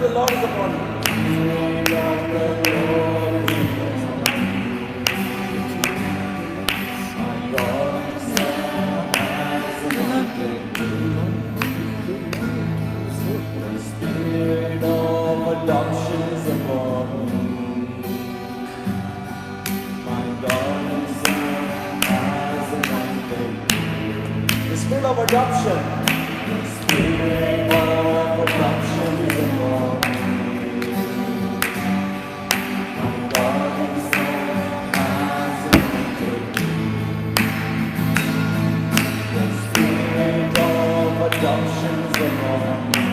the Lord is upon me. Spirit of the Lord is upon me. My God Himself has anointed me. The Spirit of adoption is upon me. My God Himself has anointed me. The Spirit of adoption. The Spirit of adoption is upon me. My God Himself has anointed me. The Spirit of adoption is upon me.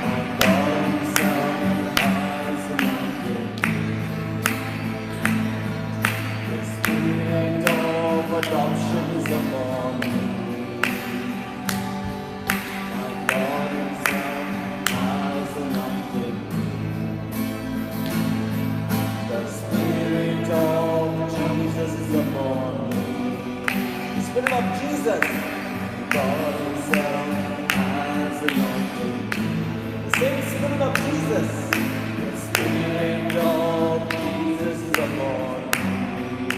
My God Himself has anointed me. The Spirit of adoption is upon me. My God Himself has anointed me. The Spirit of Jesus is upon me. The Spirit of Jesus. God Himself has anointed me. The same Spirit of Jesus. The Spirit of Jesus is upon me.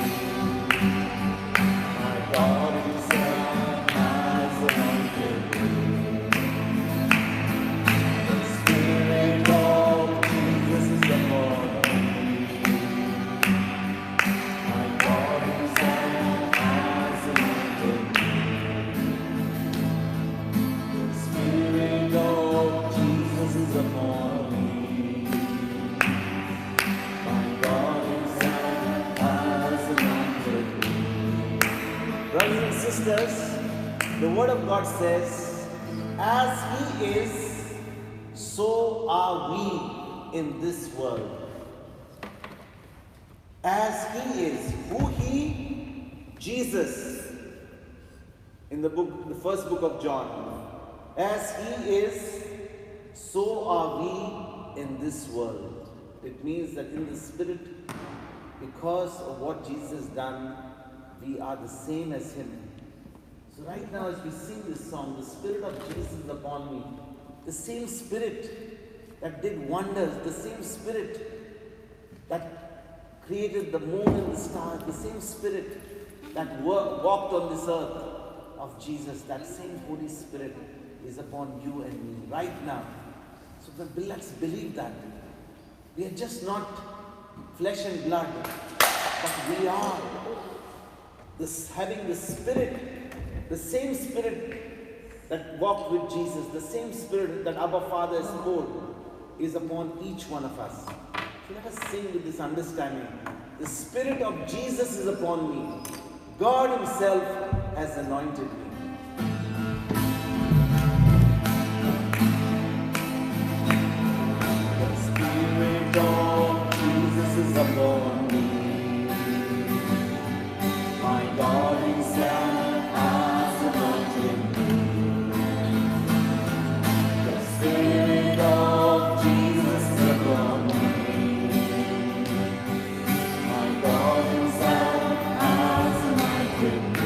My God Himself has anointed me. The Spirit of Jesus is upon me. My God Himself has anointed me. The Spirit of Jesus is upon me. My God Himself has anointed me. Brothers and sisters, the Word of God says, as He is, so are we in this world. As He is. Who He? Jesus. In the first book of John. As He is, so are we in this world. It means that in the Spirit, because of what Jesus has done, we are the same as Him. So right now as we sing this song, the Spirit of Jesus is upon me. The same Spirit that did wonders, the same Spirit that created the moon and the stars, the same Spirit that walked on this earth of Jesus, that same Holy Spirit is upon you and me right now. So let's believe that. We are just not flesh and blood, but we are having the Spirit, the same Spirit that walked with Jesus, the same Spirit that Abba Father has poured is upon each one of us. So let us sing with this understanding. The Spirit of Jesus is upon me. God Himself has anointed me. The Spirit of Jesus is upon me. My God Himself has anointed me. The Spirit of Jesus is upon me. My God Himself has anointed me.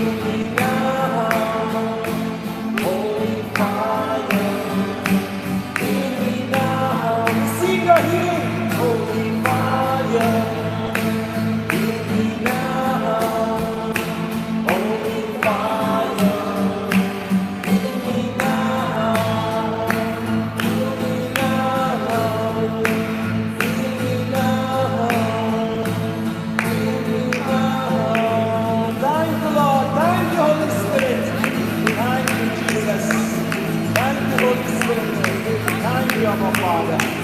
Thank you, Abba Father.